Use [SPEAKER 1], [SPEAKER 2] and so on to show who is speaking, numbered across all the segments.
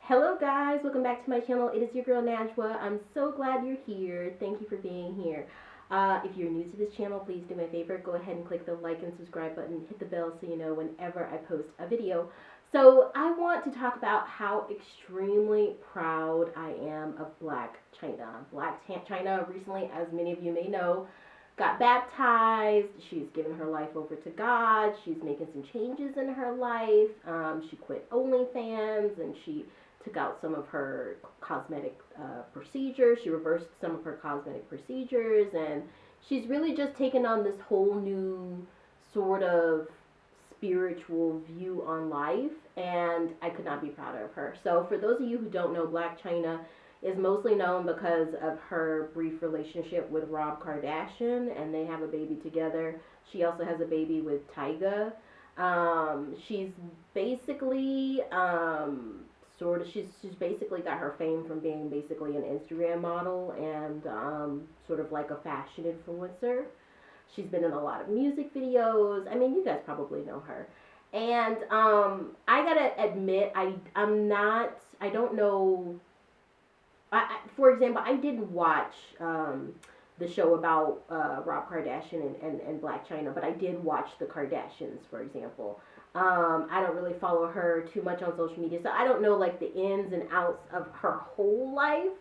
[SPEAKER 1] Hello guys, welcome back to my channel. It is your girl Najwa. I'm so glad you're here. Thank you for being here. If you're new to this channel, please do me a favor. Go ahead and click the like and subscribe button. Hit the bell so you know whenever I post a video. So I want to talk about how extremely proud I am of Blac Chyna. Blac Chyna recently, as many of you may know, got baptized. She's given her life over to God. She's making some changes in her life. She quit OnlyFans and she took out some of her cosmetic procedures. She reversed some of her cosmetic procedures, and she's really just taken on this whole new sort of spiritual view on life, and I could not be prouder of her. So for those of you who don't know, Blac Chyna is mostly known because of her brief relationship with Rob Kardashian, and they have a baby together. She also has a baby with Tyga. She's basically she's basically got her fame from being basically an Instagram model and sort of like a fashion influencer. She's been in a lot of music videos. I mean, you guys probably know her. And I gotta admit, I don't know. For example, I didn't watch the show about Rob Kardashian and Blac Chyna, but I did watch the Kardashians, for example. I don't really follow her too much on social media, so I don't know like the ins and outs of her whole life,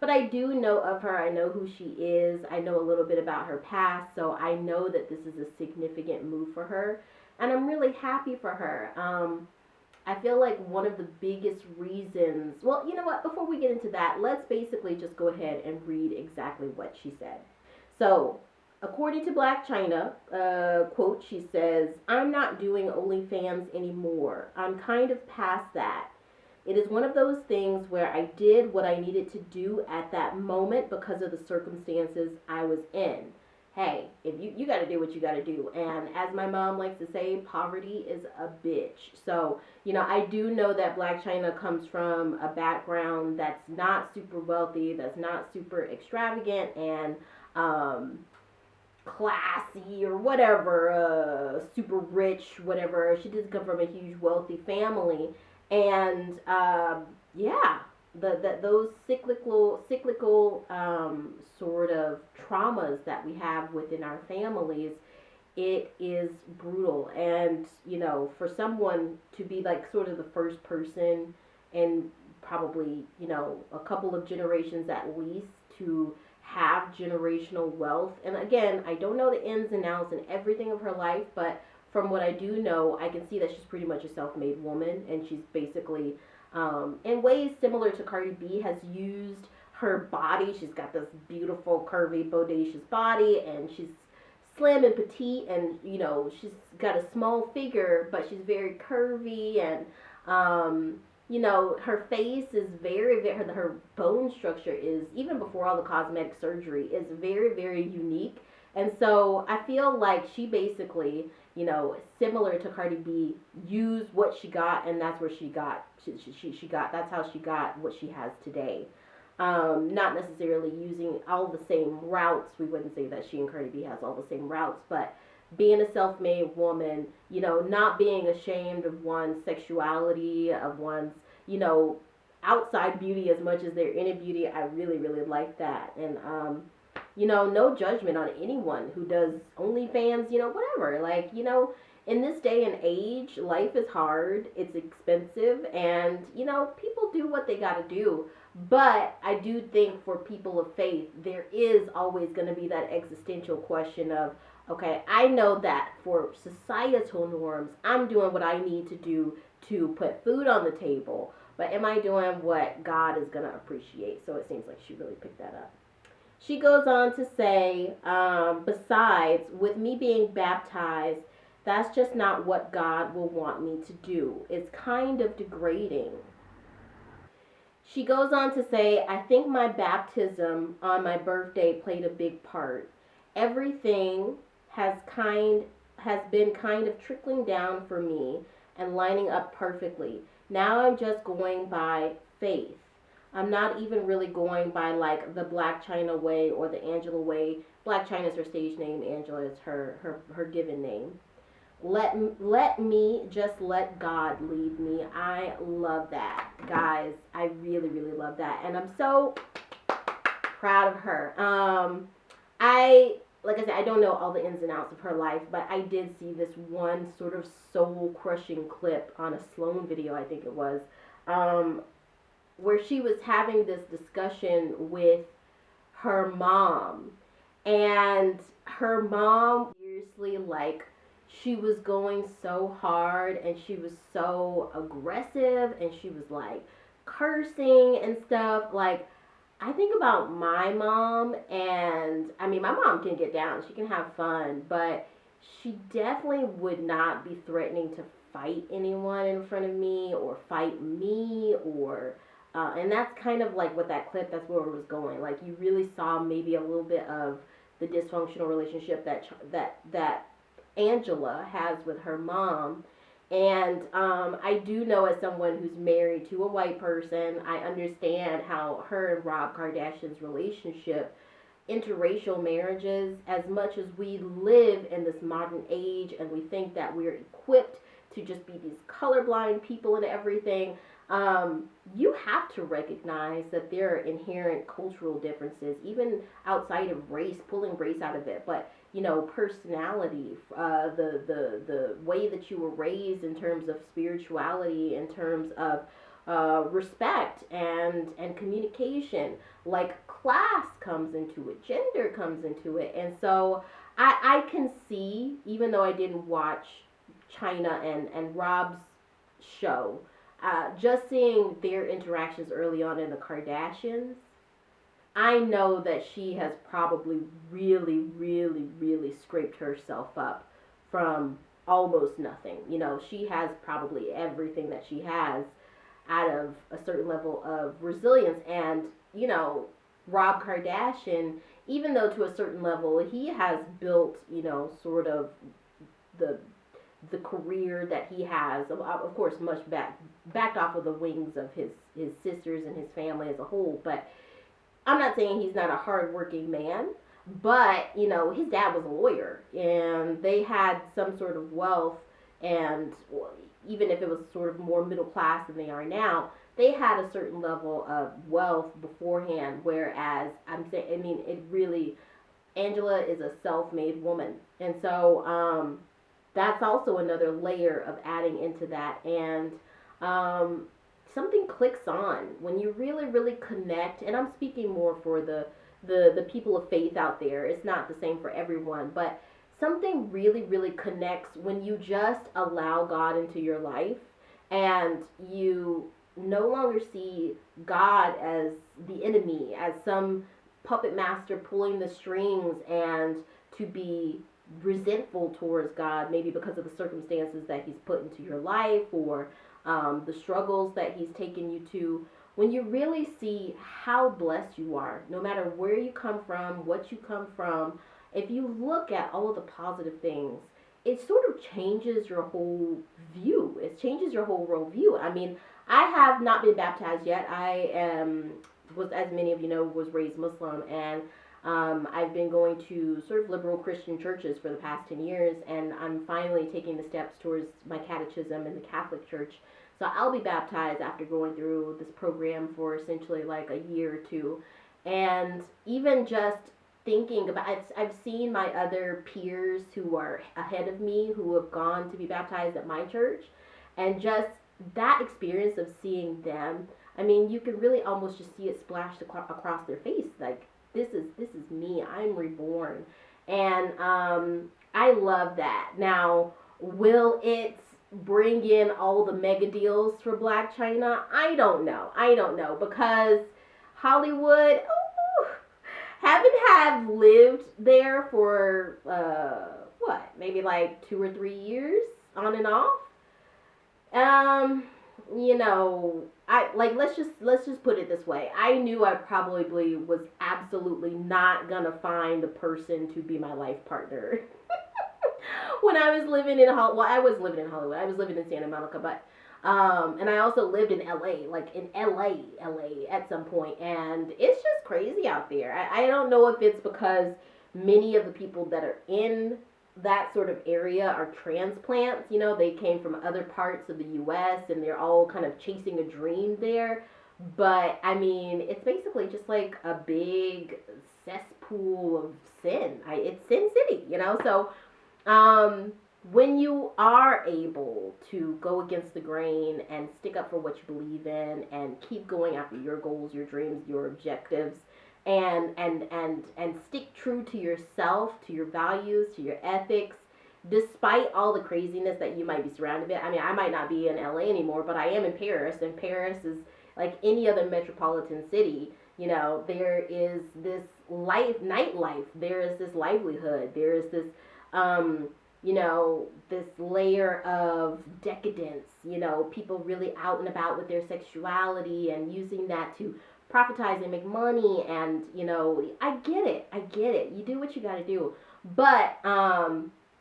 [SPEAKER 1] but I do know of her. I know who she is. I know a little bit about her past, so I know that this is a significant move for her, and I'm really happy for her. I feel like one of the biggest reasons, well, you know what, before we get into that, let's basically just go ahead and read exactly what she said. So, according to Blac Chyna, quote, she says, "I'm not doing OnlyFans anymore. I'm kind of past that. It is one of those things where I did what I needed to do at that moment because of the circumstances I was in. Hey, if you got to do what you got to do. And as my mom likes to say, poverty is a bitch." So, you know, I do know that Blac Chyna comes from a background that's not super wealthy, that's not super extravagant and classy or whatever, super rich, whatever. She did come from a huge wealthy family. And yeah, those cyclical sort of traumas that we have within our families, it is brutal. And you know, for someone to be like sort of the first person and probably, you know, a couple of generations at least to have generational wealth. And again, I don't know the ins and outs and everything of her life, but from what I do know, I can see that she's pretty much a self-made woman, and she's basically in ways similar to Cardi B, has used her body. She's got this beautiful, curvy, bodacious body, and she's slim and petite, and you know, she's got a small figure, but she's very curvy, and you know, her face is very, her bone structure is, even before all the cosmetic surgery, is very, very unique. And so I feel like she basically, you know, similar to Cardi B, used what she got, and that's where she got, that's how she got what she has today. Not necessarily using all the same routes. We wouldn't say that she and Cardi B has all the same routes, but being a self-made woman, you know, not being ashamed of one's sexuality, of one's, you know, outside beauty as much as their inner beauty. I really, really like that. And, you know, no judgment on anyone who does OnlyFans, you know, whatever. Like, you know, in this day and age, life is hard, it's expensive, and, you know, people do what they gotta do. But I do think for people of faith, there is always going to be that existential question of, okay, I know that for societal norms, I'm doing what I need to do to put food on the table, but am I doing what God is going to appreciate? So it seems like she really picked that up. She goes on to say, besides, with me being baptized, that's just not what God will want me to do. It's kind of degrading. She goes on to say, I think my baptism on my birthday played a big part. Everything has been kind of trickling down for me and lining up perfectly. Now I'm just going by faith. I'm not even really going by like the Blac Chyna way or the Angela way. Blac Chyna is her stage name. Angela is her given name. Let me just let God lead me. I love that. guys, I really, really love that. And I'm so proud of her. Like I said, I don't know all the ins and outs of her life, but I did see this one sort of soul crushing clip on a Sloan video, I think it was, where she was having this discussion with her mom. And her mom, seriously, like, she was going so hard and she was so aggressive and she was like cursing and stuff. Like, I think about my mom, and I mean, my mom can get down, she can have fun, but she definitely would not be threatening to fight anyone in front of me or fight me, or and that's kind of like what that clip, that's where it was going. Like, you really saw maybe a little bit of the dysfunctional relationship that Angela has with her mom. And I do know, as someone who's married to a white person, I understand how her and Rob Kardashian's relationship, interracial marriages, as much as we live in this modern age and we think that we're equipped to just be these colorblind people and everything, you have to recognize that there are inherent cultural differences, even outside of race, pulling race out of it, but you know, personality, the way that you were raised in terms of spirituality, in terms of respect and communication. Like, class comes into it, gender comes into it, and so I can see, even though I didn't watch Chyna and Rob's show, just seeing their interactions early on in the Kardashians, I know that she has probably really, really, really scraped herself up from almost nothing. You know, she has probably everything that she has out of a certain level of resilience. And, you know, Rob Kardashian, even though to a certain level he has built, you know, sort of the career that he has, of course, much backed off of the wings of his sisters and his family as a whole. But I'm not saying he's not a hardworking man, but, you know, his dad was a lawyer, and they had some sort of wealth, and even if it was sort of more middle class than they are now, they had a certain level of wealth beforehand, whereas I'm saying, I mean, it really, Angela is a self-made woman, and so that's also another layer of adding into that. And something clicks on when you really, really connect. And I'm speaking more for the people of faith out there. It's not the same for everyone, but something really, really connects when you just allow God into your life, and you no longer see God as the enemy, as some puppet master pulling the strings, and to be resentful towards God, maybe because of the circumstances that he's put into your life, or the struggles that he's taken you to. When you really see how blessed you are, no matter where you come from, what you come from, if you look at all of the positive things, it sort of changes your whole view. It changes your whole worldview. I mean, I have not been baptized yet. I was, as many of you know, was raised Muslim, and I've been going to sort of liberal Christian churches for the past 10 years, and I'm finally taking the steps towards my catechism in the Catholic Church. So I'll be baptized after going through this program for essentially like a year or two. And even just thinking about it, I've seen my other peers who are ahead of me who have gone to be baptized at my church, and just that experience of seeing them, I mean, you can really almost just see it splashed across their face. Like, this is me. I'm reborn. And I love that. Now, will it bring in all the mega deals for Blac Chyna? I don't know, because Hollywood, have lived there for maybe like 2 or 3 years on and off. You know, let's just put it this way. I knew I probably was absolutely not gonna find the person to be my life partner when I was living in Hollywood. Well, I was living in Hollywood. I was living in Santa Monica, but and I also lived in LA, like in LA at some point, and it's just crazy out there. I don't know if it's because many of the people that are in that sort of area are transplants. You know, they came from other parts of the U.S. and they're all kind of chasing a dream there. But I mean, it's basically just like a big cesspool of sin. It's Sin City, you know. So when you are able to go against the grain and stick up for what you believe in and keep going after your goals, your dreams, your objectives, and stick true to yourself, to your values, to your ethics, despite all the craziness that you might be surrounded by. I mean, I might not be in LA anymore, but I am in Paris, and Paris is like any other metropolitan city. You know, there is this nightlife, there is this livelihood, there is this you know, this layer of decadence, you know, people really out and about with their sexuality and using that to profitize and make money. And, you know, I get it. You do what you got to do. But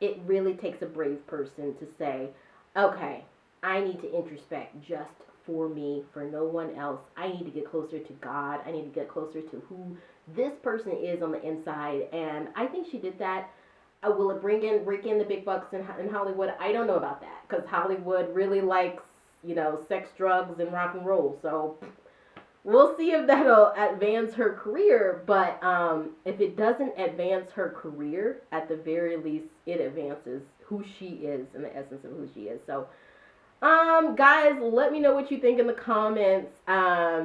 [SPEAKER 1] it really takes a brave person to say, okay, I need to introspect just for me, for no one else. I need to get closer to God. I need to get closer to who this person is on the inside. And I think she did that. Will it rake in the big bucks in Hollywood? I don't know about that, because Hollywood really likes, you know, sex, drugs, and rock and roll. So we'll see if that'll advance her career. But if it doesn't advance her career, at the very least, it advances who she is and the essence of who she is. So, guys, let me know what you think in the comments. I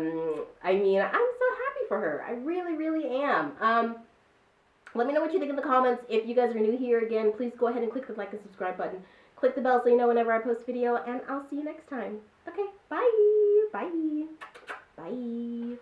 [SPEAKER 1] mean, I'm so happy for her. I really, really am. Let me know what you think in the comments. If you guys are new here, again, please go ahead and click the like and subscribe button. Click the bell so you know whenever I post a video, and I'll see you next time. Okay, bye. Bye. Bye.